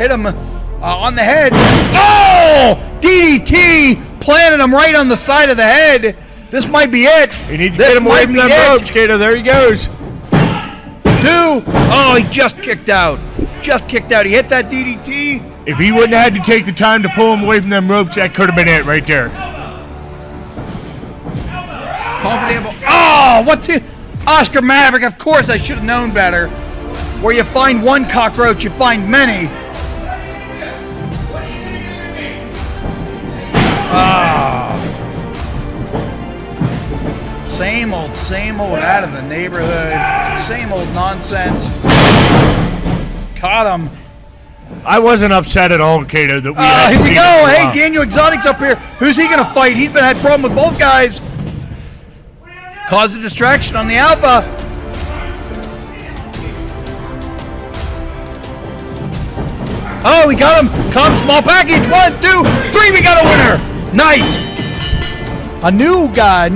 Hit him on the head. Oh! DDT planted him right on the side of the head. This might be it. You need to get him away from them ropes, Kato. There he goes. 2. Oh, he just kicked out. Just kicked out. He hit that DDT. If he wouldn't have had to take the time to pull him away from them ropes, that could have been it right there. Call for the elbow. Oh, what's it? Oscar Maverick. Of course, I should have known better. Where you find one cockroach, you find many. Ah. Same old out of the neighborhood. Same old nonsense. Caught him. I wasn't upset at all, Kato. That we here we go. Hey, Daniel Exotic's up here. Who's he going to fight? He's had problem with both guys. Caused a distraction on the Alpha. Oh, we got him. Come, small package. 1, 2, 3. We got a winner. Nice. A new guy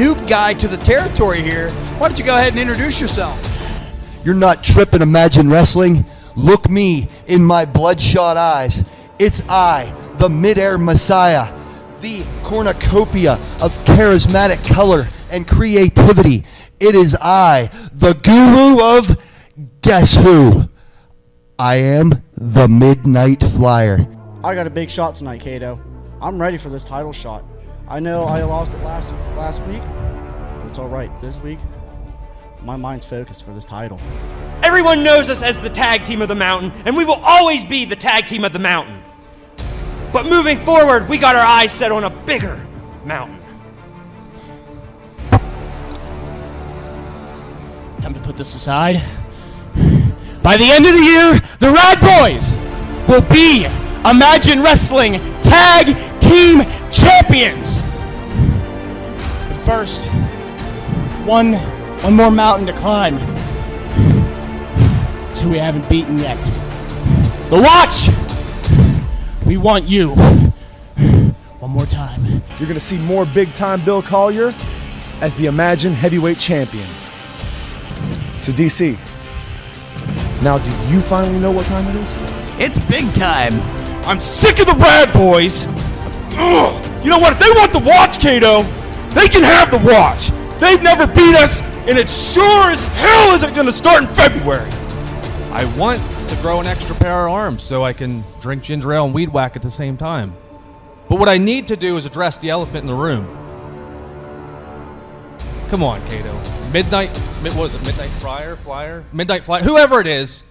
to the territory here. Why don't you go ahead and introduce yourself? You're not tripping, Imagine Wrestling. Look me in my bloodshot eyes. It's I, the midair messiah, the cornucopia of charismatic color and creativity. It is I, the guru of guess who? I am the Midnight Flyer. I got a big shot tonight, Kato. I'm ready for this title shot. I know I lost it last week, but it's all right. This week, my mind's focused for this title. Everyone knows us as the tag team of the mountain, and we will always be the tag team of the mountain. But moving forward, we got our eyes set on a bigger mountain. It's time to put this aside. By the end of the year, the Rad Boys will be Imagine Wrestling Tag Team Champions. But first, one more mountain to climb. It's who we haven't beaten yet. The Watch! We want you. One more time. You're going to see more big-time Bill Collier as the Imagine Heavyweight Champion. So, DC, now do you finally know what time it is? It's big time. I'm sick of the Rad Boys. Ugh. You know what? If they want the Watch, Kato, they can have the Watch. They've never beat us, and it sure as hell isn't going to start in February. I want to grow an extra pair of arms so I can drink ginger ale and weed whack at the same time. But what I need to do is address the elephant in the room. Come on, Kato. Midnight Flyer, whoever it is.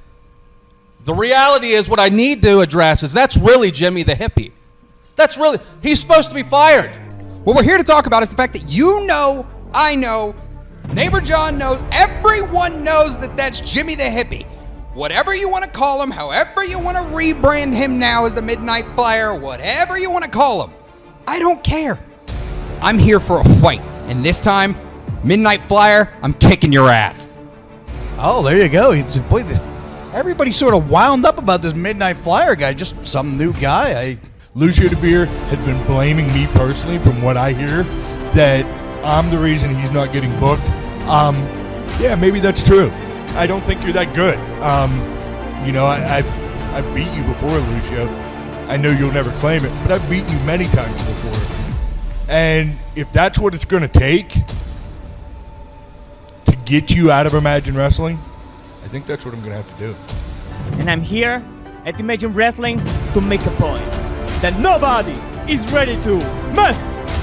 The reality is what I need to address is that's really Jimmy the hippie. He's supposed to be fired. What we're here to talk about is the fact that you know, I know, Neighbor John knows, everyone knows that that's Jimmy the hippie. Whatever you want to call him, however you want to rebrand him now as the Midnight Flyer, whatever you want to call him, I don't care. I'm here for a fight, and this time, Midnight Flyer, I'm kicking your ass. Oh, there you go. Boy, everybody's sort of wound up about this Midnight Flyer guy. Just some new guy. Lucio De Beer had been blaming me personally, from what I hear, that I'm the reason he's not getting booked. Yeah, maybe that's true. I don't think you're that good. I've beat you before, Lucio. I know you'll never claim it, but I've beaten you many times before. And if that's what it's going to take to get you out of Imagine Wrestling, I think that's what I'm going to have to do. And I'm here at Imagine Wrestling to make a point that nobody is ready to mess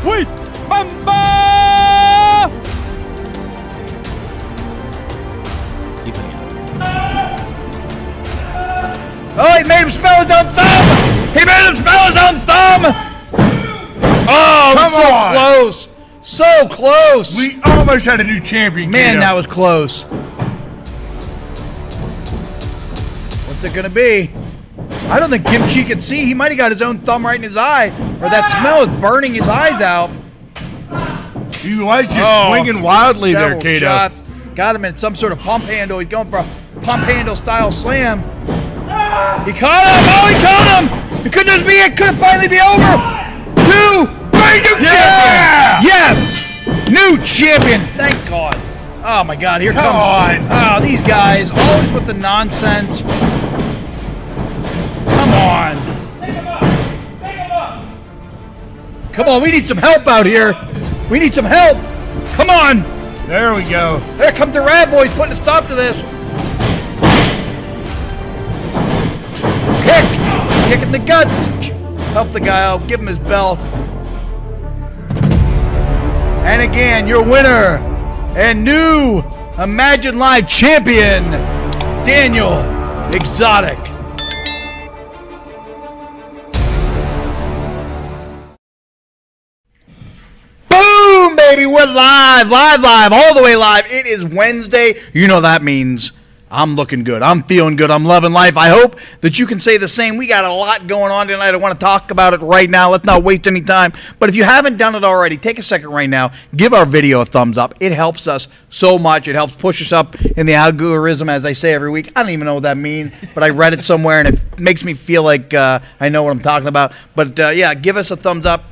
with Mamba! Oh, he made him smell his own thumb! Oh, so close! So close! We almost had a new champion. Man, Kato. that was close. What's it gonna be? I don't think Kimchi could see. He might have got his own thumb right in his eye, or that smell is burning his eyes out. He was just swinging wildly there, Kato. Shots. Got him in some sort of pump handle. He's going for a pump handle style slam. He caught him! Oh, he caught him! It could just be it. Could it finally be over? 2, 3, new champion! Yes! New champion! Thank God. Oh my God, here comes. Oh, these guys, always with the nonsense. Come on. Come on, we need some help out here. We need some help. Come on. There we go. There comes the Rad Boys putting a stop to this. Kick in the guts. Help the guy out. Give him his belt. And again, your winner and new Imagine Live champion, Daniel Exotic. Boom, baby, we're live, all the way live. It is Wednesday. You know that means I'm looking good. I'm feeling good. I'm loving life. I hope that you can say the same. We got a lot going on tonight. I want to talk about it right now. Let's not waste any time. But if you haven't done it already, take a second right now. Give our video a thumbs up. It helps us so much. It helps push us up in the algorithm, as I say every week. I don't even know what that means, but I read it somewhere, and it makes me feel like I know what I'm talking about. But, yeah, give us a thumbs up.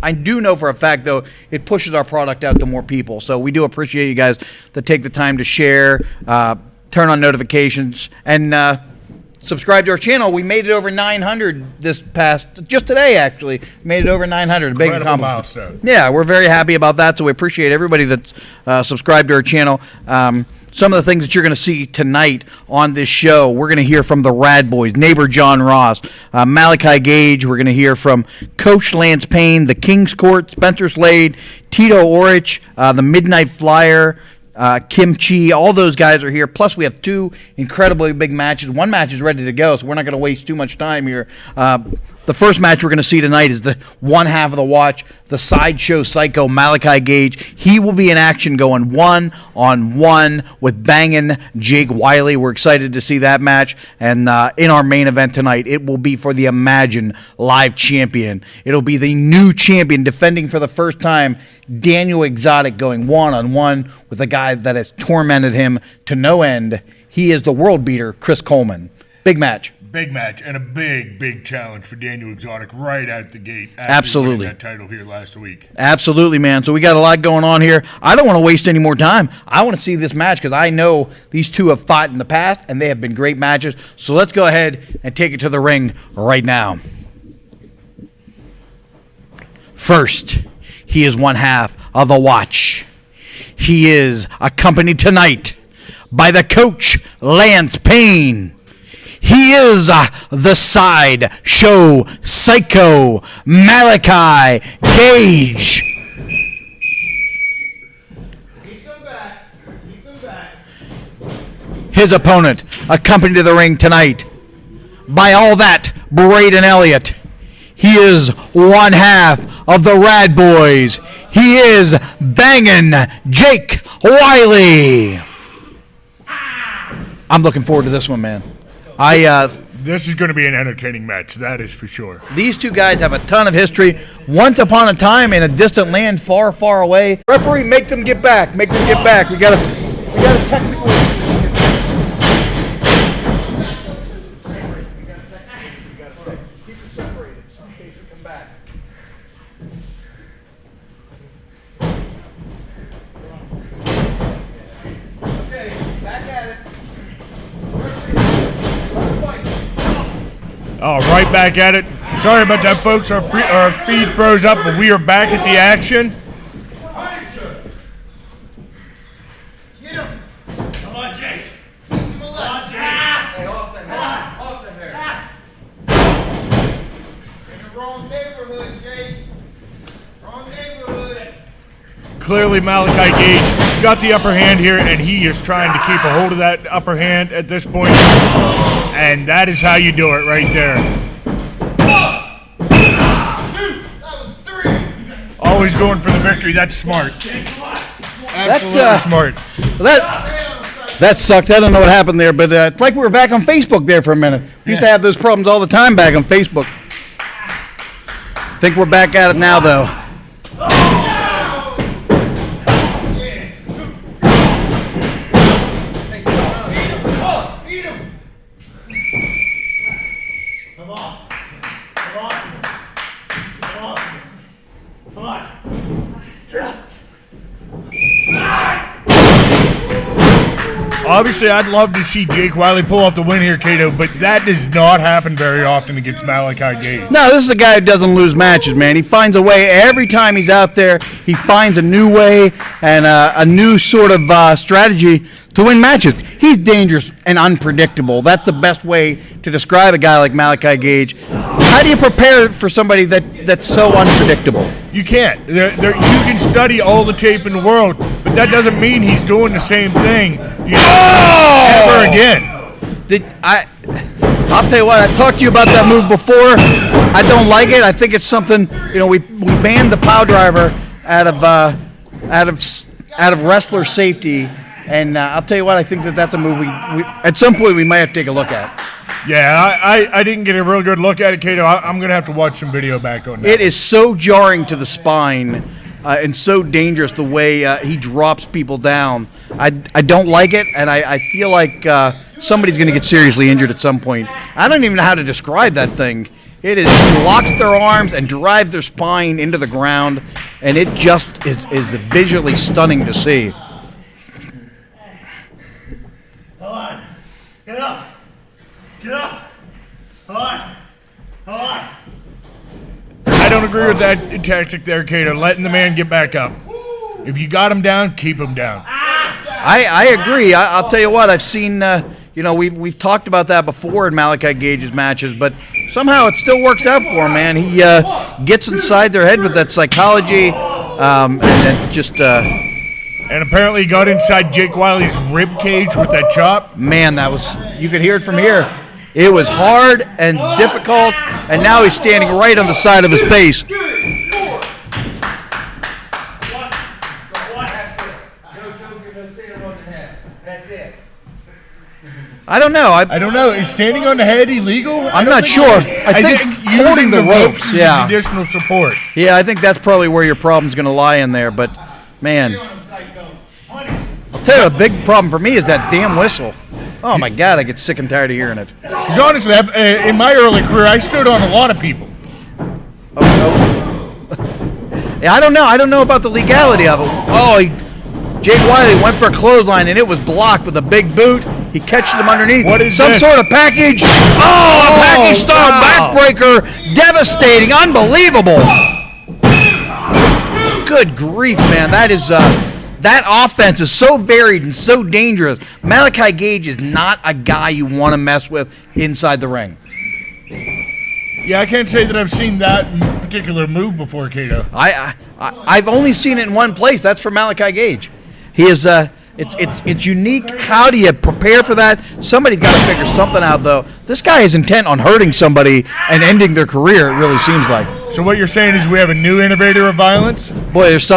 I do know for a fact, though, it pushes our product out to more people. So we do appreciate you guys that take the time to share, turn on notifications, and subscribe to our channel. We made it over 900 just today, actually. Made it over 900. Big Incredible milestone. Yeah, we're very happy about that, so we appreciate everybody that's subscribed to our channel. Some of the things that you're going to see tonight on this show, we're going to hear from the Rad Boys, Neighbor John Ross, Malachi Gage. We're going to hear from Coach Lance Payne, the King's Court, Spencer Slade, Tito Orich, the Midnight Flyer, Kimchi, all those guys are here. Plus, we have two incredibly big matches. One match is ready to go, so we're not going to waste too much time here. The first match we're going to see tonight is the one half of the watch, the Sideshow Psycho, Malachi Gage. He will be in action going 1-on-1 with banging Jake Wiley. We're excited to see that match. And in our main event tonight, it will be for the Imagine Live champion. It'll be the new champion defending for the first time, Daniel Exotic, going 1-on-1 with a guy that has tormented him to no end. He is the world beater, Chris Coleman. Big match. Big match and a big challenge for Daniel Exotic right out the gate. Absolutely. That title here last week. Absolutely, man. So we got a lot going on here. I don't want to waste any more time. I want to see this match because I know these two have fought in the past and they have been great matches. So let's go ahead and take it to the ring right now. First, he is one half of the watch. He is accompanied tonight by the coach, Lance Payne. He is the Sideshow Psycho, Malachi Gage. Keep them back. Keep them back. His opponent, accompanied to the ring tonight by all that, Braden Elliott. He is one half of the Rad Boys. He is banging Jake Wiley. I'm looking forward to this one, man. This is going to be an entertaining match, that is for sure. These two guys have a ton of history. Once upon a time in a distant land far, far away. Referee, make them get back. Make them get back. We got a technical issue. Keep it separated in case we come back. Okay, back at it. Oh, right back at it. Sorry about that, folks. Our feed froze up, but we are back at the action. Get him. Come on, Jake. Get him a left. Hey, off the hair. Off the hair. In the wrong neighborhood, Jake. Wrong neighborhood. Clearly, Malachi Gage got the upper hand here, and he is trying to keep a hold of that upper hand at this point. And that is how you do it right there. That was 3. Always going for the victory. That's smart. Absolutely smart. That sucked. I don't know what happened there, but it's like we were back on Facebook there for a minute. We used to have those problems all the time back on Facebook. I think we're back at it now, though. Obviously, I'd love to see Jake Wiley pull off the win here, Kato, but that does not happen very often against Malachi Gage. No, this is a guy who doesn't lose matches, man. He finds a way every time he's out there. He finds a new way and a new sort of strategy to win matches. He's dangerous and unpredictable. That's the best way to describe a guy like Malachi Gage. How do you prepare for somebody that's so unpredictable? You can't. You can study all the tape in the world, but that doesn't mean he's doing the same thing ever again. I'll tell you what, I talked to you about that move before. I don't like it. I think it's something, we banned the power driver out of wrestler safety, and I'll tell you what, I think that's a move we at some point we might have to take a look at. Yeah, I didn't get a real good look at it, Kato. I'm going to have to watch some video back on that. It is so jarring to the spine and so dangerous the way he drops people down. I don't like it, and I feel like somebody's going to get seriously injured at some point. I don't even know how to describe that thing. It locks their arms and drives their spine into the ground, and it just is visually stunning to see. Come on, get up. Get up! Come on! I don't agree with that tactic there, Kato, letting the man get back up. If you got him down, keep him down. I agree. I'll tell you what, I've seen, we've talked about that before in Malachi Gage's matches, but somehow it still works out for him, man. He gets inside their head with that psychology, and then just... And apparently he got inside Jake Wiley's rib cage with that chop. Man, you could hear it from here. It was hard and difficult, and now he's standing right on the side of his face. I don't know. I don't know. Is standing on the head illegal? I'm not sure. I think holding the ropes, yeah. Additional support. Yeah, I think that's probably where your problem's going to lie in there, but, man. I'll tell you, a big problem for me is that damn whistle. Oh, my God, I get sick and tired of hearing it. Because honestly, in my early career, I stood on a lot of people. Yeah, I don't know. I don't know about the legality of it. Oh, Jake Wiley went for a clothesline, and it was blocked with a big boot. He catches him underneath. What is some this? sort of package? Oh, a package-style backbreaker. Devastating. Unbelievable. Good grief, man. That offense is so varied and so dangerous. Malachi Gage is not a guy you want to mess with inside the ring. Yeah, I can't say that I've seen that particular move before, Kato. I've only seen it in one place. That's for Malachi Gage. He is it's unique. How do you prepare for that? Somebody's got to figure something out, though. This guy is intent on hurting somebody and ending their career, it really seems like. So what you're saying is we have a new innovator of violence? Boy, there's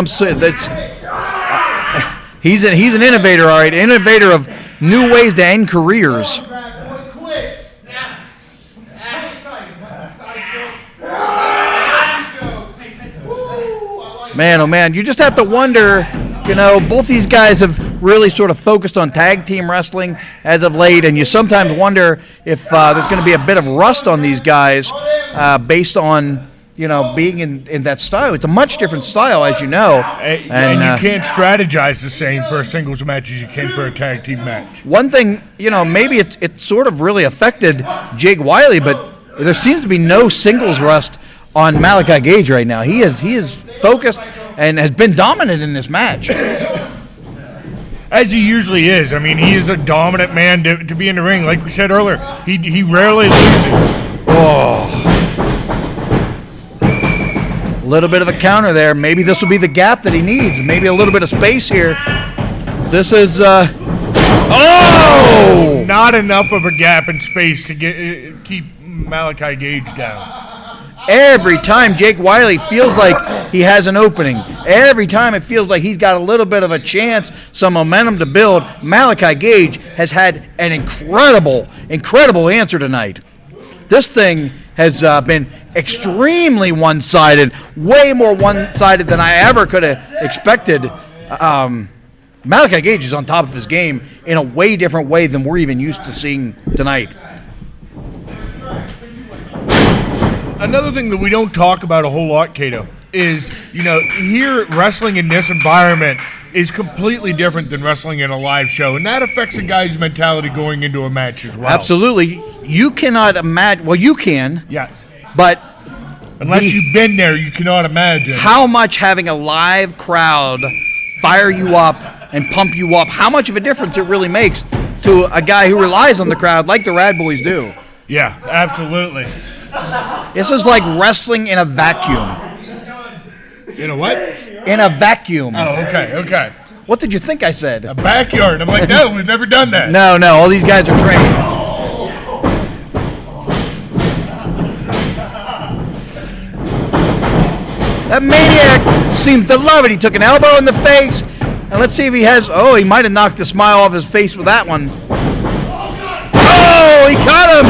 he's an innovator, all right. Innovator of new ways to end careers. Man, oh man, you just have to wonder, both these guys have really sort of focused on tag team wrestling as of late, and you sometimes wonder if there's going to be a bit of rust on these guys based on, being in that style. It's a much different style, as you know. And you can't strategize the same for a singles match as you can for a tag team match. One thing, maybe it sort of really affected Jake Wiley, but there seems to be no singles rust on Malachi Gage right now. He is focused and has been dominant in this match. As he usually is. I mean, he is a dominant man to be in the ring. Like we said earlier, he rarely loses. Oh. A little bit of a counter there. Maybe this will be the gap that he needs. Maybe a little bit of space here. This is... Oh! Not enough of a gap in space to keep Malachi Gage down. Every time Jake Wiley feels like he has an opening, every time it feels like he's got a little bit of a chance, some momentum to build, Malachi Gage has had an incredible answer tonight. This thing has been extremely one-sided, way more one-sided than I ever could have expected. Malachi Gage is on top of his game in a way different way than we're even used to seeing tonight. Another thing that we don't talk about a whole lot, Kato, is, here wrestling in this environment, is completely different than wrestling in a live show, and that affects a guy's mentality going into a match as well. Absolutely. You cannot imagine. Well, you can. Yes. But unless you've been there, you cannot imagine how much having a live crowd fire you up and pump you up, how much of a difference it really makes to a guy who relies on the crowd like the Rad Boys do. Yeah, absolutely. This is like wrestling in a vacuum. In a what? In a vacuum. Oh, okay. What did you think I said? A backyard. I'm like, no, we've never done that. No, all these guys are trained. That maniac seemed to love it. He took an elbow in the face, and let's see if he has. Oh, he might have knocked the smile off his face with that one. Oh, he caught him.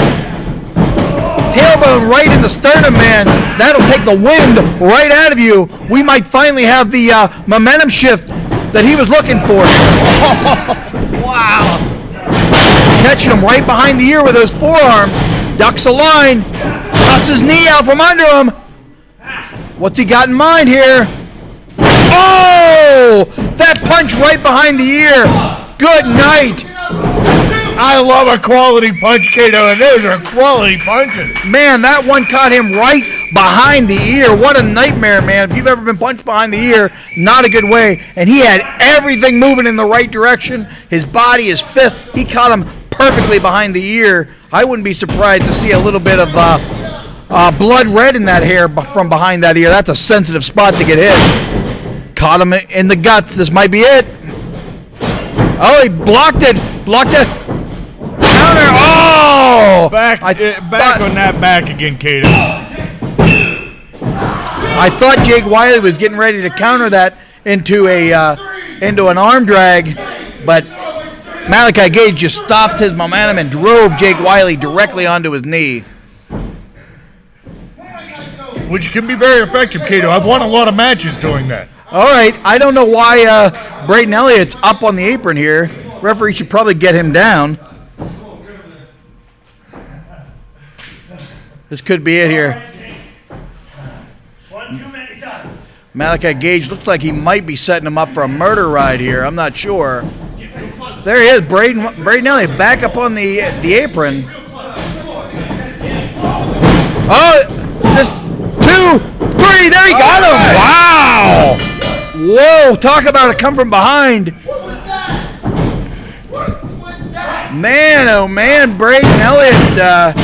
Tailbone right in the sternum, man. That'll take the wind right out of you. We might finally have the momentum shift that he was looking for. Wow. Catching him right behind the ear with those forearms. Ducks a line. Cuts his knee out from under him. What's he got in mind here? Oh! That punch right behind the ear. Good night. I love a quality punch, Kato, and those are quality punches. Man, that one caught him right behind the ear. What a nightmare, man. If you've ever been punched behind the ear, not a good way. And he had everything moving in the right direction. His body, his fist, he caught him perfectly behind the ear. I wouldn't be surprised to see a little bit of blood red in that hair from behind that ear. That's a sensitive spot to get hit. Caught him in the guts. This might be it. Oh, he blocked it. Counter. Oh! Back on that back again, Kato. I thought Jake Wiley was getting ready to counter that into an arm drag, but Malachi Gage just stopped his momentum and drove Jake Wiley directly onto his knee. Which can be very effective, Kato. I've won a lot of matches doing that. All right, I don't know why Braden Elliott's up on the apron here. Referee should probably get him down. This could be it here. One too many times. Malachi Gage looks like he might be setting him up for a murder ride here. I'm not sure. There he is, Braden Elliott back up on the apron. Oh, this 2, 3, there he got him. Wow. Whoa, talk about a come from behind. What was that? What was that? Man, oh man, Braden Elliott.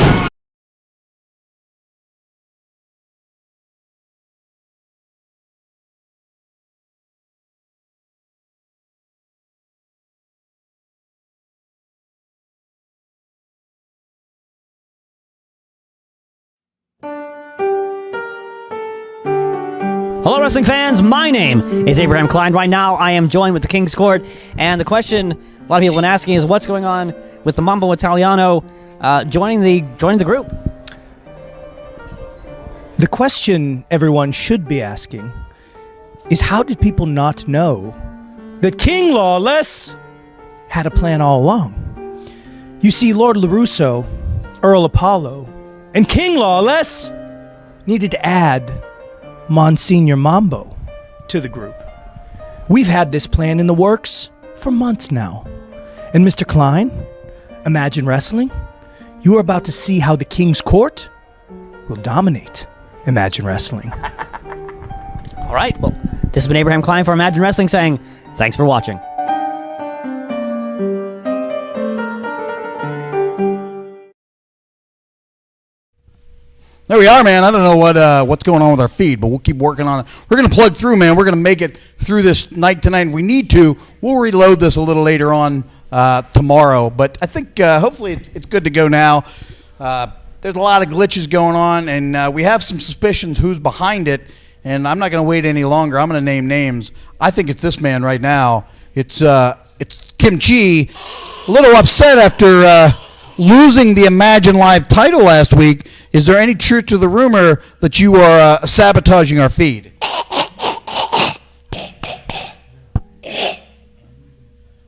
Hello, wrestling fans. My name is Abraham Klein. Right now, I am joined with the King's Court, and the question a lot of people have been asking is what's going on with the Mambo Italiano joining the group? The question everyone should be asking is how did people not know that King Lawless had a plan all along? You see, Lord LaRusso, Earl Apollo, and King Lawless needed to add Monsignor Mambo to the group. We've had this plan in the works for months now. And Mr. Klein, Imagine Wrestling, you are about to see how the King's Court will dominate Imagine Wrestling. All right, well, this has been Abraham Klein for Imagine Wrestling saying thanks for watching. There we are, man. I don't know what's going on with our feed, but we'll keep working on it. We're going to plug through, man. We're going to make it through this night tonight. If we need to, we'll reload this a little later on tomorrow. But I think hopefully it's good to go now. There's a lot of glitches going on, and we have some suspicions who's behind it. And I'm not going to wait any longer. I'm going to name names. I think it's this man right now. It's Kim Chi, a little upset after losing the Imagine Live title last week. Is there any truth to the rumor that you are sabotaging our feed?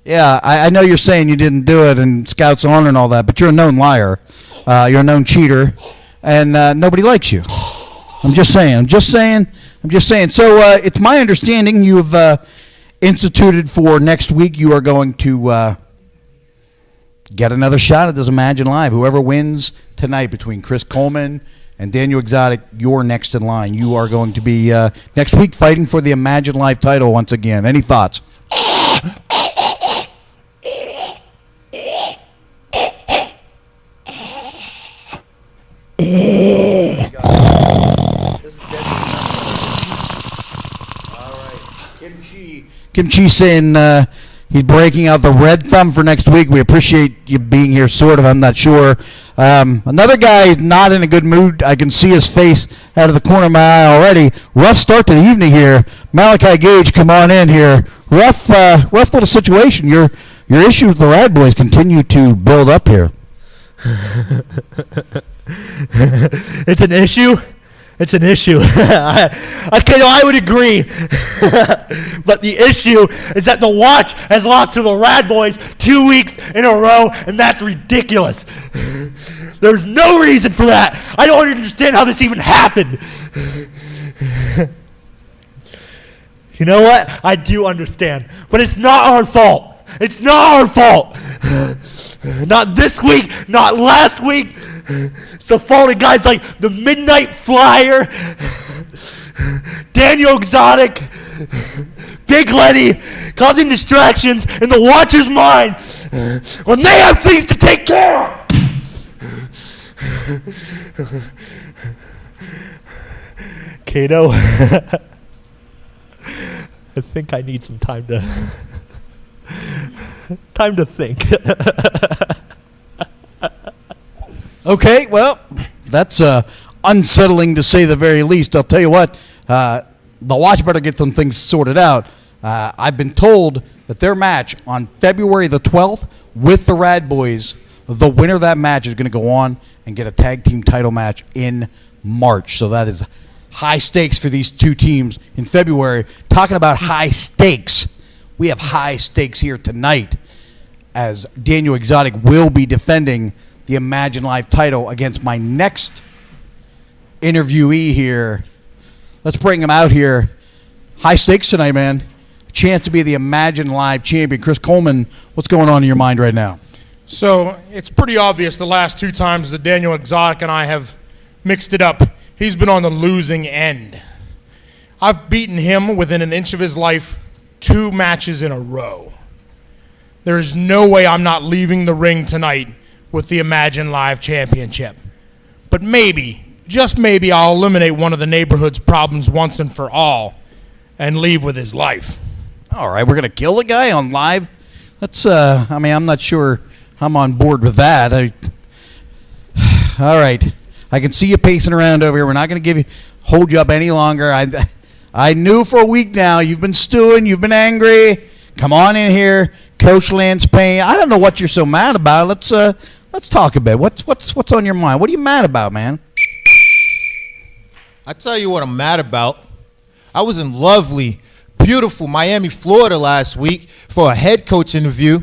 Yeah, I know you're saying you didn't do it and Scout's on and all that, but you're a known liar. You're a known cheater, and nobody likes you. I'm just saying. So it's my understanding you've instituted for next week. You are going to get another shot at this Imagine Live. Whoever wins tonight between Chris Coleman and Daniel Exotic, you're next in line. You are going to be next week fighting for the Imagine Live title once again. Any thoughts? Kim Chi saying he's breaking out the red thumb for next week. We appreciate you being here, sort of. I'm not sure. Another guy not in a good mood. I can see his face out of the corner of my eye already. Rough start to the evening here. Malachi Gage, come on in here. Rough little situation. Your issues with the Rad Boys continue to build up here. It's an issue. It's an issue. I would agree. But the issue is that the Watch has lost to the Rad Boys 2 weeks in a row, and that's ridiculous. There's no reason for that. I don't understand how this even happened. You know what? I do understand. But it's not our fault. It's not our fault. Not this week, not last week. It's the fault of guys like the Midnight Flyer, Daniel Exotic, Big Lenny, causing distractions in the Watcher's mind when they have things to take care of. Kato, I think I need some time to think. Okay, well, that's unsettling to say the very least. I'll tell you what, the Watch better get some things sorted out. I've been told that their match on February the 12th with the Rad Boys, the winner of that match is going to go on and get a tag team title match in March. So that is high stakes for these two teams in February. Talking about high stakes, we have high stakes here tonight as Daniel Exotic will be defending the Imagine Live title against my next interviewee here. Let's bring him out here. High stakes tonight, man. Chance to be the Imagine Live champion. Chris Coleman, what's going on in your mind right now? So it's pretty obvious the last two times that Daniel Exotic and I have mixed it up, he's been on the losing end. I've beaten him within an inch of his life 2 matches in a row. There is no way I'm not leaving the ring tonight with the Imagine Live Championship. But maybe, just maybe, I'll eliminate one of the neighborhood's problems once and for all and leave with his life. All right, we're going to kill the guy on live? That's, I'm not sure I'm on board with that. All right. I can see you pacing around over here. We're not going to hold you up any longer. I knew for a week now you've been stewing, you've been angry. Come on in here. Coach Lance Payne. I don't know what you're so mad about. Let's talk a bit. What's on your mind? What are you mad about, man? I tell you what I'm mad about. I was in lovely, beautiful Miami, Florida last week for a head coach interview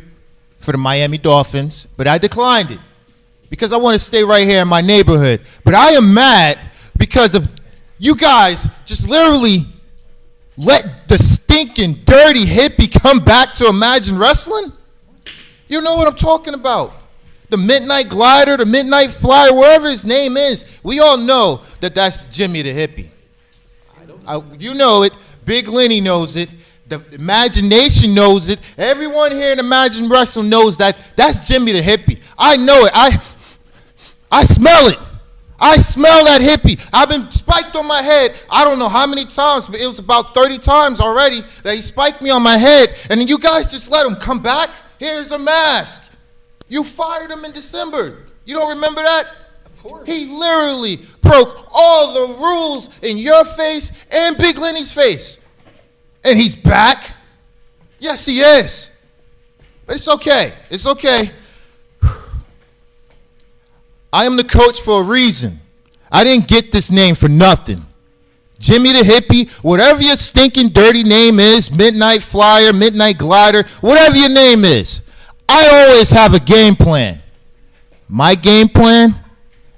for the Miami Dolphins, but I declined it because I want to stay right here in my neighborhood. But I am mad because of you guys just literally let the stinking, dirty hippie come back to Imagine Wrestling? You know what I'm talking about. The Midnight Glider, the Midnight Flyer, wherever his name is. We all know that that's Jimmy the hippie. You know it. Big Lenny knows it. The imagination knows it. Everyone here in Imagine Wrestling knows that that's Jimmy the hippie. I know it. I smell it. I smell that hippie. I've been spiked on my head. I don't know how many times, but it was about 30 times already that he spiked me on my head. And then you guys just let him come back. Here's a mask. You fired him in December. You don't remember that? Of course. He literally broke all the rules in your face and Big Lenny's face. And he's back? Yes, he is. But it's okay. It's okay. I am the coach for a reason. I didn't get this name for nothing. Jimmy the hippie, whatever your stinking dirty name is, Midnight Flyer, Midnight Glider, whatever your name is, I always have a game plan. My game plan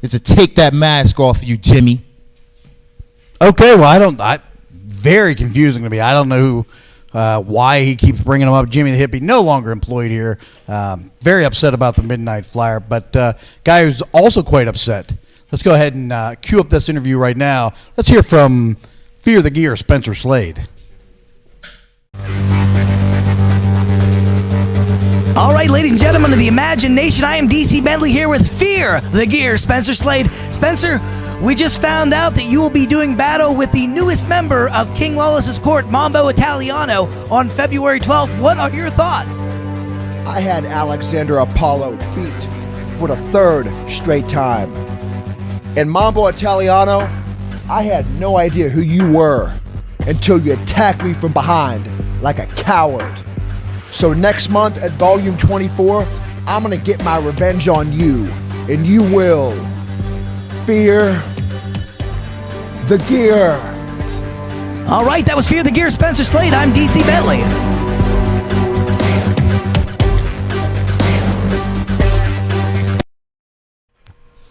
is to take that mask off of you, Jimmy. Okay, well, very confusing to me. I don't know why he keeps bringing him up. Jimmy the Hippie, no longer employed here. Very upset about the Midnight Flyer, but guy who's also quite upset. Let's go ahead and cue up this interview right now. Let's hear from Fear the Gear, Spencer Slade. All right, ladies and gentlemen of the Imagination, I am DC Bentley here with Fear the Gear, Spencer Slade. Spencer, we just found out that you will be doing battle with the newest member of King Lawless's court, Mambo Italiano, on February 12th. What are your thoughts? I had Alexander Apollo beat for the third straight time. And Mambo Italiano, I had no idea who you were until you attacked me from behind like a coward. So next month at Volume 24, I'm gonna get my revenge on you, and you will. Fear the Gear. All right, that was Fear the Gear, Spencer Slade. I'm DC Bentley.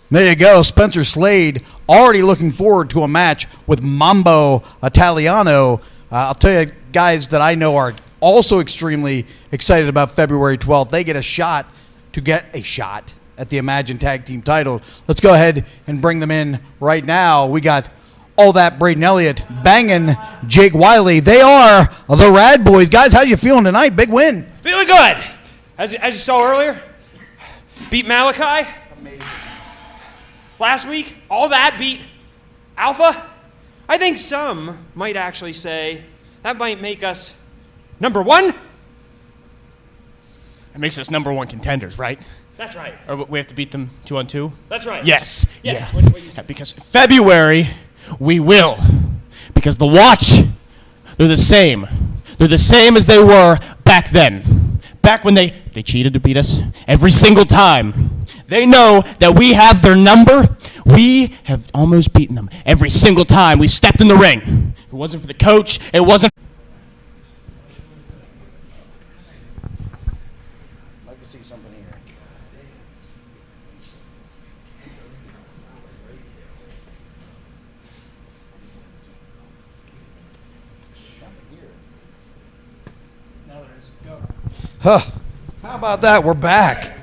There you go, Spencer Slade, already looking forward to a match with Mambo Italiano. I'll tell you, guys that I know are also extremely excited about February 12th. They get a shot at the Imagine Tag Team titles. Let's go ahead and bring them in right now. We got All That Braden Elliott banging Jake Wiley. They are the Rad Boys. Guys, how you feeling tonight? Big win. Feeling good. As you saw earlier, beat Malachi. Amazing. Last week, All That beat Alpha. I think some might actually say that might make us number one. It makes us number one contenders, right? That's right. Or we have to beat them 2-on-2? That's right. Yes. Yes. Yeah. Because February, we will. Because the Watch, they're the same. They're the same as they were back then. Back when they cheated to beat us every single time. They know that we have their number. We have almost beaten them every single time we stepped in the ring. If it wasn't for the coach, it wasn't. Huh. How about that? We're back.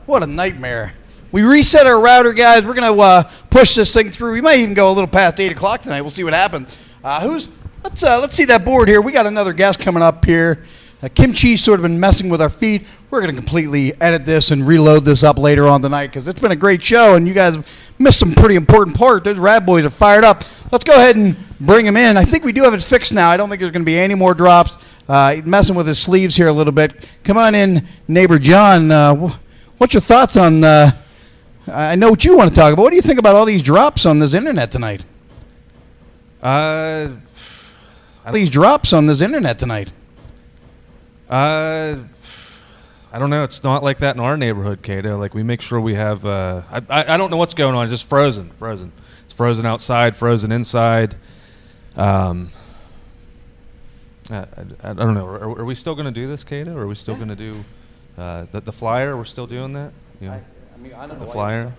What a nightmare. We reset our router, guys. We're going to push this thing through. We might even go a little past 8 o'clock tonight. We'll see what happens. Let's see that board here. We got another guest coming up here. Kim Chi's sort of been messing with our feed. We're going to completely edit this and reload this up later on tonight because it's been a great show, and you guys have missed some pretty important part. Those Rad Boys are fired up. Let's go ahead and bring him in. I think we do have it fixed now. I don't think there's going to be any more drops. Messing with his sleeves here a little bit. Come on in, neighbor John. What's your thoughts on... I know what you want to talk about. What do you think about all these drops on this internet tonight? These drops on this internet tonight. I don't know. It's not like that in our neighborhood, Cato. Like, we make sure we have... I don't know what's going on. It's just frozen. It's frozen outside, frozen inside. I don't know. Are we still going to do this, Cato? Are we still going to do the flyer? We're still doing that? Yeah. I don't know the flyer.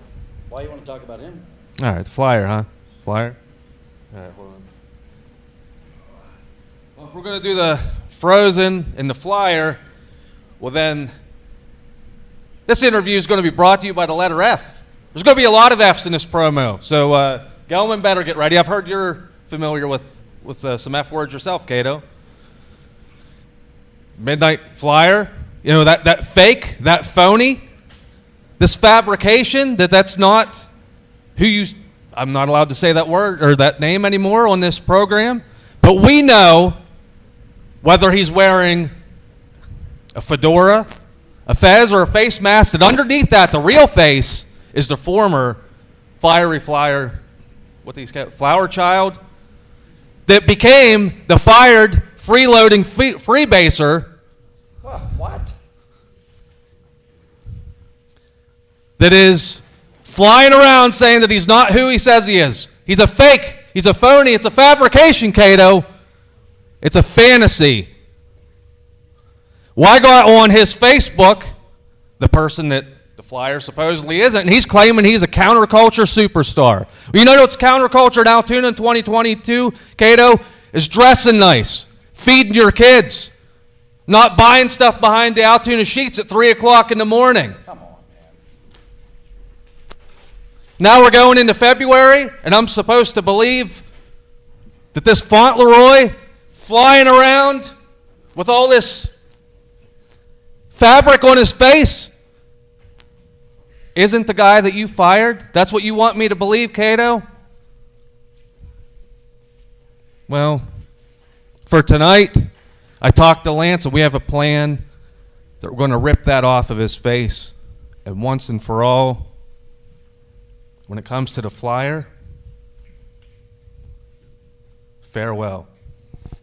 Why you want to talk about him? All right, the flyer, huh? Flyer. All right, hold on. Well, if we're going to do the frozen and the flyer, well then, this interview is going to be brought to you by the letter F. There's going to be a lot of Fs in this promo, so Gelman better get ready. I've heard you're familiar with some F words yourself, Cato. Midnight Flyer, you know, that fake, that phony, this fabrication, that's not who you... I'm not allowed to say that word or that name anymore on this program, but we know whether he's wearing a fedora, a fez, or a face mask, and underneath that, the real face is the former fiery flyer, flower child, that became the fired freeloading freebaser. What? That is flying around saying that he's not who he says he is. He's a fake. He's a phony. It's a fabrication, Cato. It's a fantasy. Well, I got on his Facebook, the person that the flyer supposedly isn't, and he's claiming he's a counterculture superstar. Well, you know what's counterculture in Altoona in 2022, Cato? Is dressing nice, feeding your kids, not buying stuff behind the Altoona sheets at 3 o'clock in the morning. Come on, man. Now we're going into February, and I'm supposed to believe that this Fauntleroy flying around with all this fabric on his face isn't the guy that you fired? That's what you want me to believe, Cato? Well, for tonight, I talked to Lance, and we have a plan that we're going to rip that off of his face. And once and for all, when it comes to the flyer, farewell.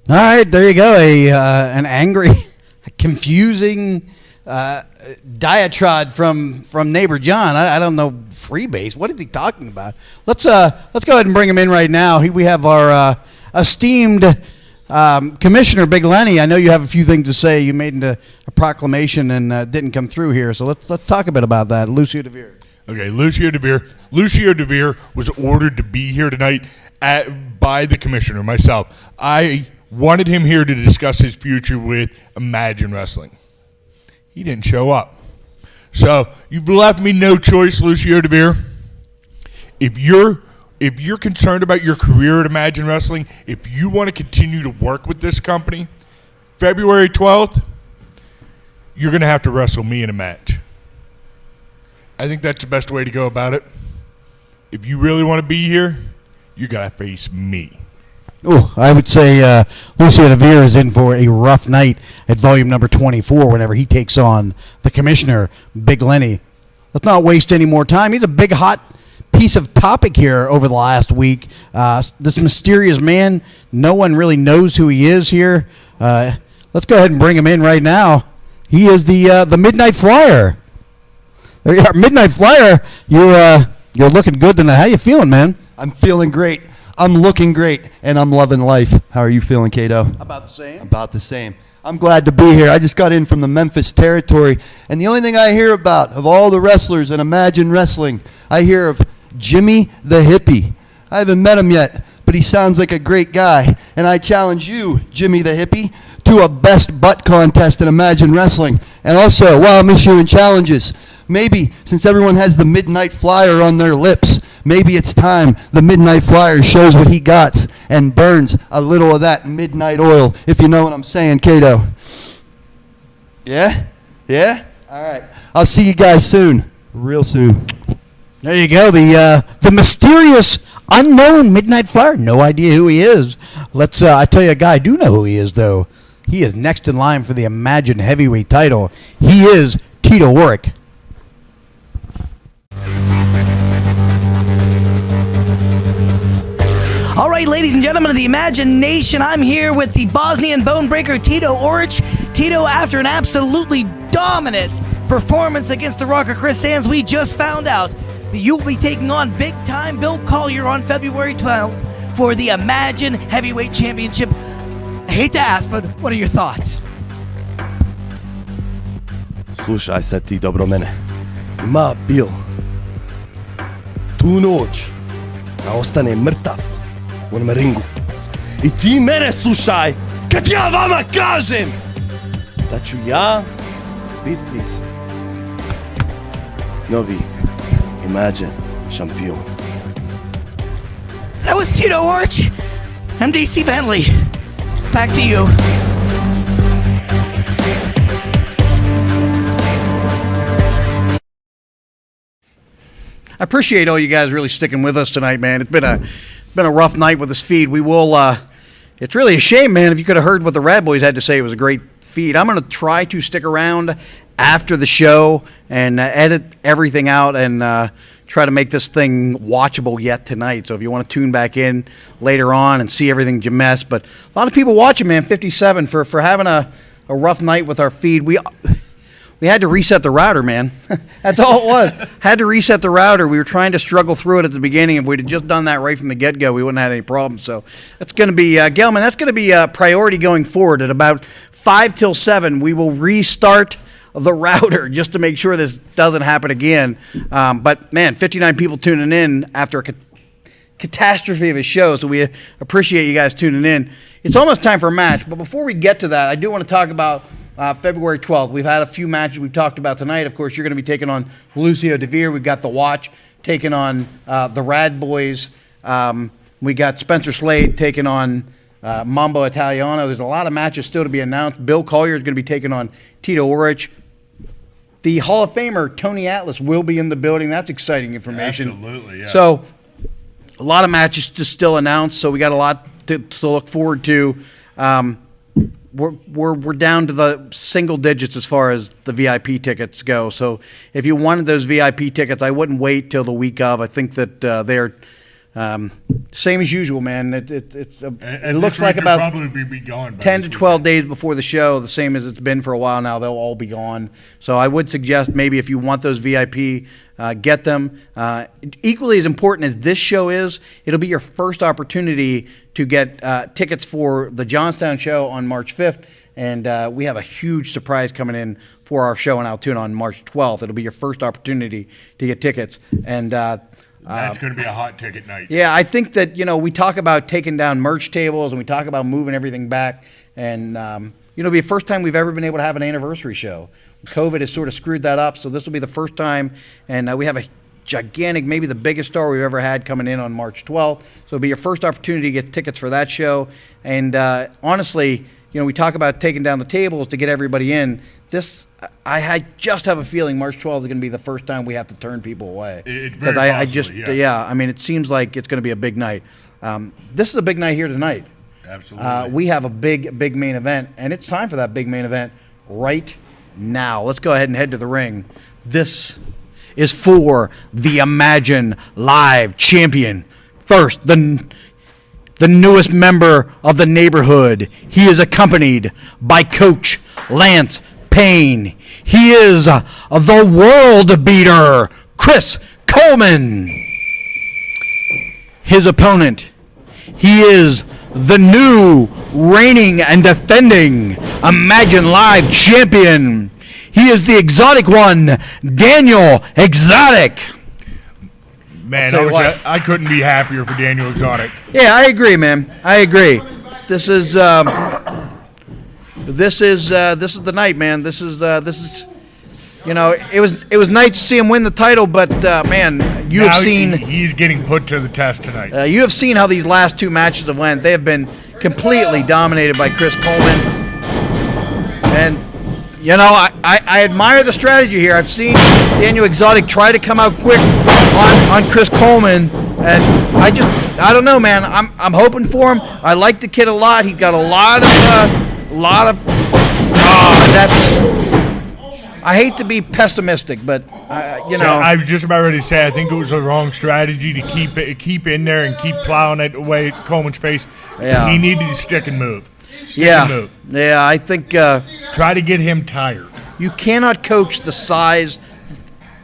All right, there you go. An angry, confusing diatribe from neighbor John. I don't know freebase. What is he talking about? Let's go ahead and bring him in right now. We have our esteemed Commissioner Big Lenny. I know you have a few things to say. You made a proclamation and didn't come through here, so let's talk a bit about that. Lucio DeVere. Okay, Lucio DeVere. Lucio DeVere was ordered to be here tonight by the commissioner, myself. I wanted him here to discuss his future with Imagine Wrestling. He didn't show up. So you've left me no choice, Lucio DeVere. If you're concerned about your career at Imagine Wrestling, if you want to continue to work with this company, February 12th, you're going to have to wrestle me in a match. I think that's the best way to go about it. If you really want to be here, you got to face me. Oh, I would say Lucio DeVere is in for a rough night at volume number 24 whenever he takes on the commissioner, Big Lenny. Let's not waste any more time. He's a big, hot piece of topic here over the last week. This mysterious man, no one really knows who he is here. Let's go ahead and bring him in right now. He is the Midnight Flyer. There you are, Midnight Flyer. You're looking good tonight. How you feeling, man? I'm feeling great. I'm looking great, and I'm loving life. How are you feeling, Cato? About the same. About the same. I'm glad to be here. I just got in from the Memphis territory, and the only thing I hear about of all the wrestlers in Imagine Wrestling, I hear of Jimmy the Hippie. I haven't met him yet, but he sounds like a great guy, and I challenge you, Jimmy the Hippie, to a best butt contest in Imagine Wrestling. And also, while I'm issuing challenges, maybe since everyone has the Midnight Flyer on their lips, maybe it's time the Midnight Flyer shows what he got and burns a little of that midnight oil, if you know what I'm saying, Cato. Yeah? Yeah? All right. I'll see you guys soon. Real soon. There you go. The mysterious, unknown Midnight Flyer. No idea who he is. I tell you a guy I do know who he is, though. He is next in line for the Imagine Heavyweight title. He is Tito Orich. All right, ladies and gentlemen of the Imagine Nation, I'm here with the Bosnian Bone Breaker, Tito Orich. Tito, after an absolutely dominant performance against the Rocker Chris Sands, we just found out that you will be taking on big-time Bill Collier on February 12th for the Imagine Heavyweight Championship. I hate to ask, but what are your thoughts? Slušaj sad ti dobro mene. Ima Bill tu noć da ostane mrtav u onom ringu. I ti mene slušaj kad ja vama kažem da ću ja biti novi Imagine šampion. That was Tito Orich. I'm DC Bentley. Back to you. I appreciate all you guys really sticking with us tonight, man. It's been a rough night with this feed. We will. It's really a shame, man. If you could have heard what the Rad Boys had to say, it was a great feed. I'm going to try to stick around after the show and edit everything out and try to make this thing watchable yet tonight. So if you want to tune back in later on and see everything you missed, but a lot of people watching, man. 57 for having a rough night with our feed. We had to reset the router, man. That's all it was. Had to reset the router. We were trying to struggle through it at the beginning. If we'd have just done that right from the get-go, we wouldn't have had any problems. So that's going to be, Gelman, that's going to be a priority going forward. At about 5 till 7, we will restart the router just to make sure this doesn't happen again. But, man, 59 people tuning in after a catastrophe of a show, so we appreciate you guys tuning in. it's almost time for a match. But before we get to that, I do want to talk about February 12th. We've had a few matches we've talked about tonight. Of course, you're going to be taking on Lucio DeVere. We've got The Watch taking on the Rad Boys. We got Spencer Slade taking on Mambo Italiano. There's a lot of matches still to be announced. Bill Collier is going to be taking on Tito Orich. The Hall of Famer, Tony Atlas, will be in the building. That's exciting information. Absolutely, yeah. So a lot of matches to still announce, so we got a lot to look forward to. We're down to the single digits as far as the VIP tickets go. So if you wanted those VIP tickets, I wouldn't wait till the week of. I think that they're same as usual, man. It looks like about probably be gone by 10 to 12 days before the show, the same as it's been for a while now. They'll all be gone. So I would suggest maybe if you want those VIP, get them. Equally as important as this show is, it'll be your first opportunity to get tickets for the Johnstown show on March 5th. And we have a huge surprise coming in for our show in Altoona on March 12th. It'll be your first opportunity to get tickets. And that's going to be a hot ticket night. yeah, I think that, we talk about taking down merch tables and we talk about moving everything back. And, it'll be the first time we've ever been able to have an anniversary show. COVID has sort of screwed that up, so this will be the first time. And we have a gigantic, maybe the biggest star we've ever had coming in on March 12th. So it'll be your first opportunity to get tickets for that show. And honestly, we talk about taking down the tables to get everybody in. I just have a feeling March 12th is going to be the first time we have to turn people away. It's very possibly, yeah. I mean, it seems like it's going to be a big night. This is a big night here tonight. Absolutely. We have a big main event, and it's time for that big main event right now. Let's go ahead and head to the ring. This is for the Imagine Live champion. First, the newest member of the neighborhood. He is accompanied by Coach Lance Payne. He is the world beater, Chris Coleman. His opponent, he is the new reigning and defending Imagine Live champion. He is the exotic one, Daniel Exotic. Man, I couldn't be happier for Daniel Exotic. Yeah, I agree, man. I agree. This is the night, man. This is it was nice to see him win the title, but man, you have seen he's getting put to the test tonight. You have seen how these last two matches have went. They have been completely dominated by Chris Coleman, and I admire the strategy here. I've seen Daniel Exotic try to come out quick on Chris Coleman, and I don't know, man. I'm hoping for him. I like the kid a lot. He's got a lot of. I hate to be pessimistic, but I was just about ready to say I think it was the wrong strategy to keep in there and keep plowing it away at Coleman's face. Yeah. He needed to stick and move. Yeah, I think try to get him tired. You cannot coach the size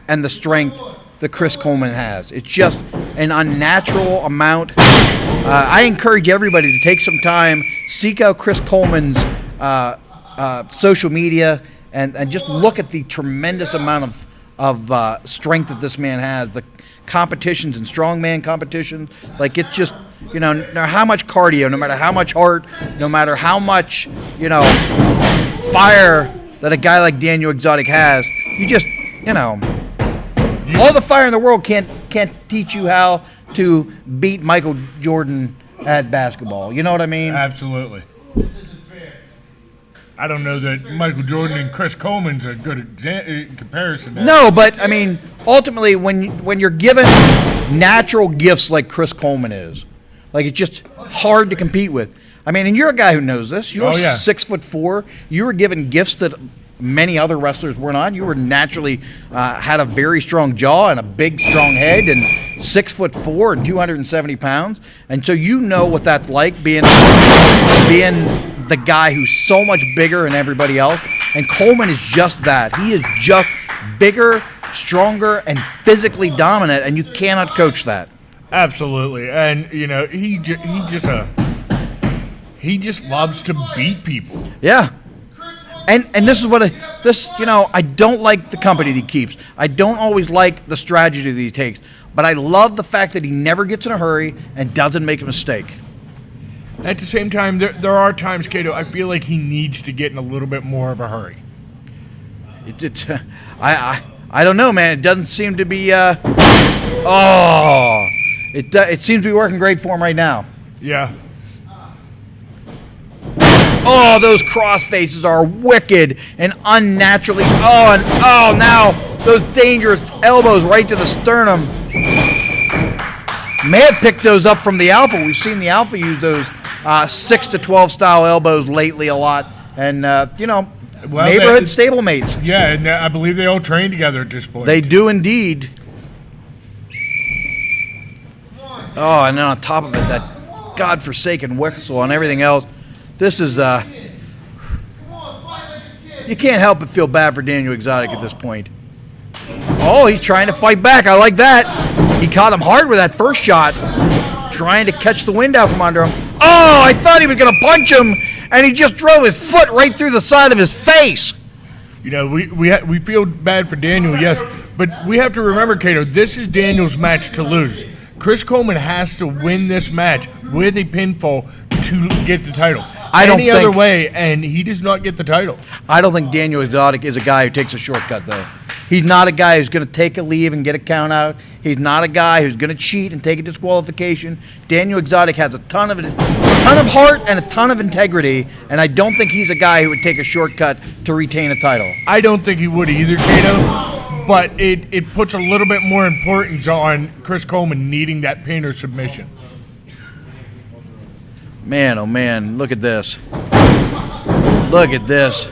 and the strength that Chris Coleman has. It's just an unnatural amount. I encourage everybody to take some time, seek out Chris Coleman's social media, and just look at the tremendous amount of strength that this man has. The competitions and strongman competitions, like it's just, no matter how much cardio, no matter how much heart, no matter how much, fire that a guy like Daniel Exotic has, you just, all the fire in the world can't teach you how to beat Michael Jordan at basketball. You know what I mean? Absolutely. I don't know that Michael Jordan and Chris Coleman's a good comparison. No, but I mean, ultimately, when you're given natural gifts like Chris Coleman is, like it's just hard to compete with. I mean, and you're a guy who knows this. You're 6'4". You were given gifts that many other wrestlers were not. You were naturally had a very strong jaw and a big, strong head, and 6'4" and 270 pounds, and so you know what that's like being the guy who's so much bigger than everybody else. And Coleman is just that. He is just bigger, stronger, and physically dominant, and you cannot coach that. Absolutely, and he just loves to beat people. Yeah. And this is what I don't like the company that he keeps. I don't always like the strategy that he takes, but I love the fact that he never gets in a hurry and doesn't make a mistake. At the same time, there are times, Cato, I feel like he needs to get in a little bit more of a hurry. I don't know, man. It doesn't seem to be. It seems to be working great for him right now. Yeah. Oh, those cross faces are wicked and unnaturally. Now those dangerous elbows right to the sternum. May have picked those up from the Alpha. We've seen the Alpha use those 6 to 12 style elbows lately a lot, and neighborhood stablemates. Yeah, and I believe they all train together at this point. They do indeed. Oh, and then on top of it, that godforsaken whistle and everything else. This is, you can't help but feel bad for Daniel Exotic at this point. Oh, he's trying to fight back. I like that. He caught him hard with that first shot, trying to catch the wind out from under him. Oh, I thought he was going to punch him, and he just drove his foot right through the side of his face. You know, we feel bad for Daniel, yes, but we have to remember, Cato, this is Daniel's match to lose. Chris Coleman has to win this match with a pinfall to get the title. Any other way, and he does not get the title. I don't think Daniel Exotic is a guy who takes a shortcut, though. He's not a guy who's going to take a leave and get a count out. He's not a guy who's going to cheat and take a disqualification. Daniel Exotic has a ton of heart and a ton of integrity, and I don't think he's a guy who would take a shortcut to retain a title. I don't think he would either, Cato, but it puts a little bit more importance on Chris Coleman needing that pin or submission. Man, oh man, look at this. Look at this.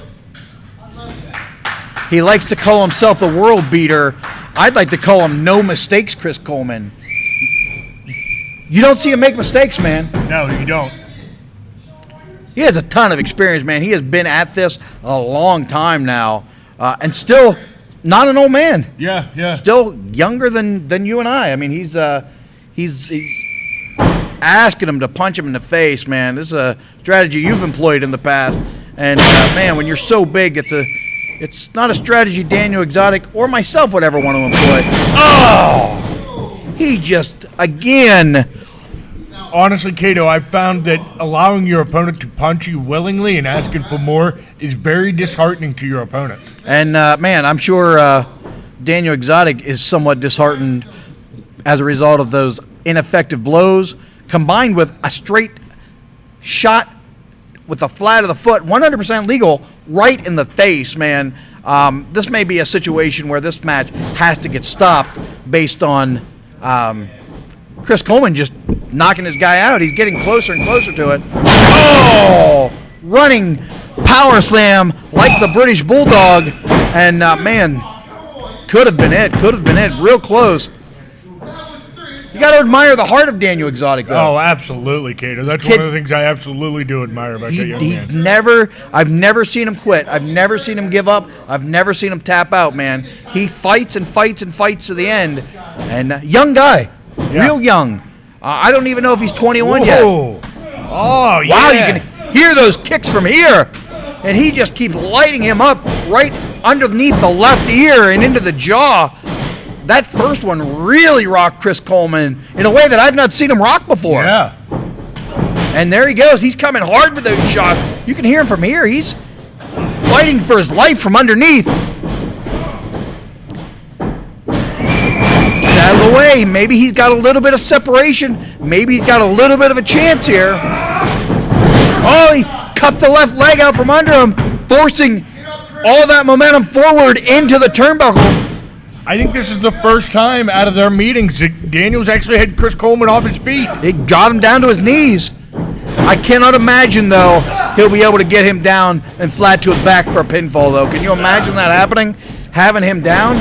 He likes to call himself the world beater. I'd like to call him no mistakes Chris Coleman. You don't see him make mistakes, man. No, you don't. He has a ton of experience, man. He has been at this a long time now, and still not an old man. Yeah, yeah. Still younger than you and I. I mean, he's asking him to punch him in the face, man. This is a strategy you've employed in the past, and man, when you're so big, it's not a strategy Daniel Exotic or myself would ever want to employ. Oh! He just, again. Honestly, Cato, I've found that allowing your opponent to punch you willingly and asking for more is very disheartening to your opponent. And, man, I'm sure Daniel Exotic is somewhat disheartened as a result of those ineffective blows combined with a straight shot with the flat of the foot, 100% legal, right in the face, man. This may be a situation where this match has to get stopped based on Chris Coleman just knocking his guy out. He's getting closer and closer to it. Oh! Running power slam like the British Bulldog. And, man, could have been it. Could have been it. Real close. You got to admire the heart of Daniel Exotic, though. Oh, absolutely, Cato. That's one of the things I absolutely do admire about that young man. I've never seen him quit. I've never seen him give up. I've never seen him tap out, man. He fights and fights and fights to the end. And young guy, real young. I don't even know if he's 21 yet. Oh, wow, you can hear those kicks from here. And he just keeps lighting him up right underneath the left ear and into the jaw. That first one really rocked Chris Coleman in a way that I've not seen him rock before. Yeah. And there he goes. He's coming hard with those shots. You can hear him from here. He's fighting for his life from underneath. Get out of the way. Maybe he's got a little bit of separation. Maybe he's got a little bit of a chance here. Oh, he cut the left leg out from under him, forcing all that momentum forward into the turnbuckle. I think this is the first time out of their meetings that Daniel's actually had Chris Coleman off his feet. He got him down to his knees. I cannot imagine, though, he'll be able to get him down and flat to his back for a pinfall, though. Can you imagine that happening? Having him down?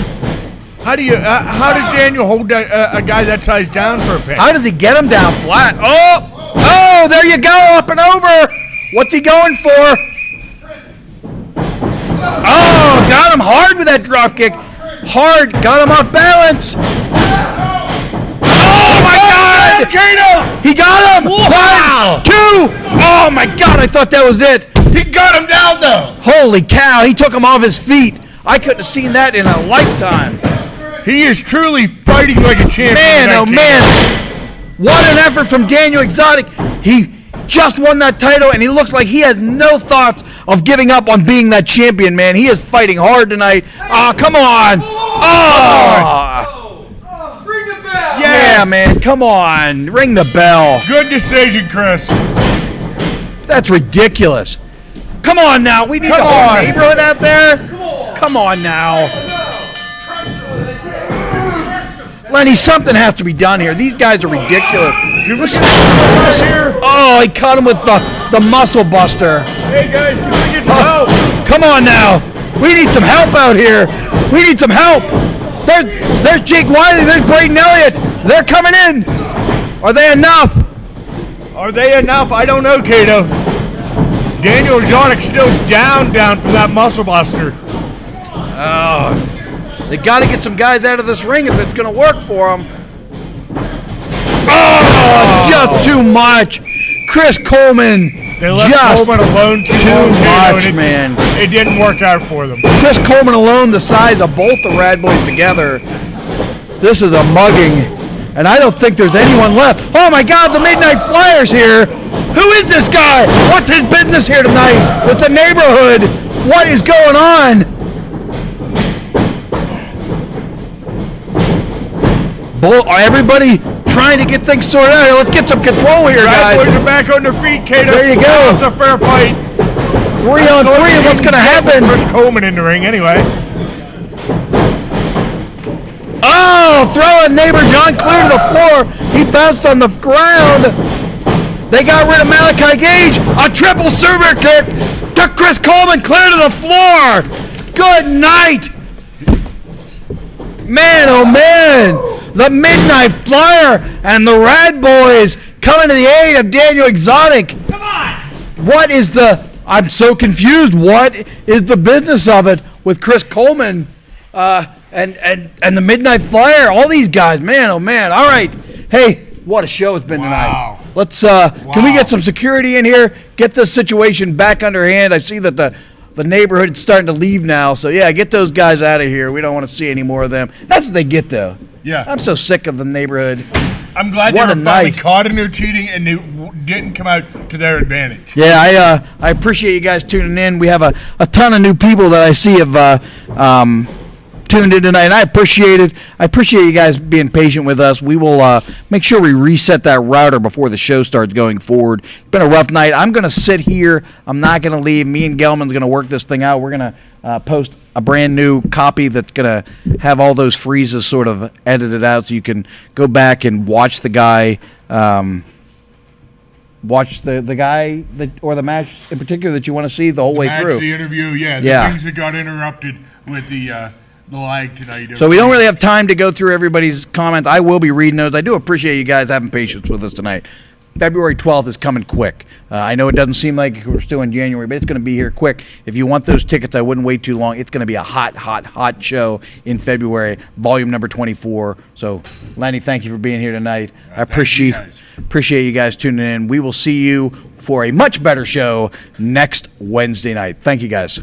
How does Daniel hold a guy that size down for a pin? How does he get him down flat? Oh, there you go, up and over. What's he going for? Oh, got him hard with that drop kick. Hard, got him off balance. Oh my God! He got him! Wow! 1, 2! Oh my God, I thought that was it. He got him down though! Holy cow, he took him off his feet. I couldn't have seen that in a lifetime. He is truly fighting like a champion. Man, oh man. What an effort from Daniel Exotic. He just won that title, and he looks like he has no thoughts of giving up on being that champion, man. He is fighting hard tonight. Oh, come on. Oh. Ring the bell. Yeah, man. Come on. Ring the bell. Good decision, Chris. That's ridiculous. Come on now. We need the whole neighborhood out there. Come on now. Lenny, something has to be done here. These guys are ridiculous. Oh, he caught him with the muscle buster. Hey, guys, can we get some help? Come on now. We need some help out here. We need some help. There's Jake Wiley. There's Braden Elliott. They're coming in. Are they enough? Are they enough? I don't know, Cato. Daniel Exotic's still down from that muscle buster. Oh, they got to get some guys out of this ring if it's going to work for them. Oh, just too much. Chris Coleman. They left Coleman alone too much, man. It didn't work out for them. Chris Coleman alone, the size of both the Rad Boys together. This is a mugging, and I don't think there's anyone left. Oh my God, the Midnight Flyers here. Who is this guy? What's his business here tonight with the neighborhood? What is going on? Everybody trying to get things sorted out here. Let's get some control here, guys. Rad Boys are back on their feet, Cato. There you go. It's a fair fight. 3 on 3, what's going to happen? Chris Coleman in the ring anyway. Oh, throwing neighbor John clear to the floor. He bounced on the ground. They got rid of Malachi Gage. A triple super kick to Chris Coleman, clear to the floor. Good night. Man, oh man. The Midnight Flyer and the Rad Boys coming to the aid of Daniel Exotic. Come on. What is I'm so confused. What is the business of it with Chris Coleman and the Midnight Flyer? All these guys, man, oh man. All right. Hey, what a show it's been tonight. Let's can we get some security in here? Get this situation back under hand. I see that the neighborhood is starting to leave now. So yeah, get those guys out of here. We don't want to see any more of them. That's what they get though. Yeah. I'm so sick of the neighborhood. I'm glad they were finally caught in their cheating and they didn't come out to their advantage. Yeah, I appreciate you guys tuning in. We have a ton of new people that I see have tuned in tonight, and I appreciate it. I appreciate you guys being patient with us. We will make sure we reset that router before the show starts going forward. It's been a rough night. I'm going to sit here. I'm not going to leave. Me and Gelman's going to work this thing out. We're going to post a brand new copy that's going to have all those freezes sort of edited out so you can go back and watch the guy watch the guy or the match in particular that you want to see the whole way through. The interview, the things that got interrupted with the lag tonight. So we don't really have time to go through everybody's comments. I will be reading those. I do appreciate you guys having patience with us tonight. February 12th is coming quick. I know it doesn't seem like we're still in January, but it's going to be here quick. If you want those tickets, I wouldn't wait too long. It's going to be a hot show in February, volume number 24. So, Lenny, thank you for being here tonight. I appreciate you guys tuning in. We will see you for a much better show next Wednesday night. Thank you, guys.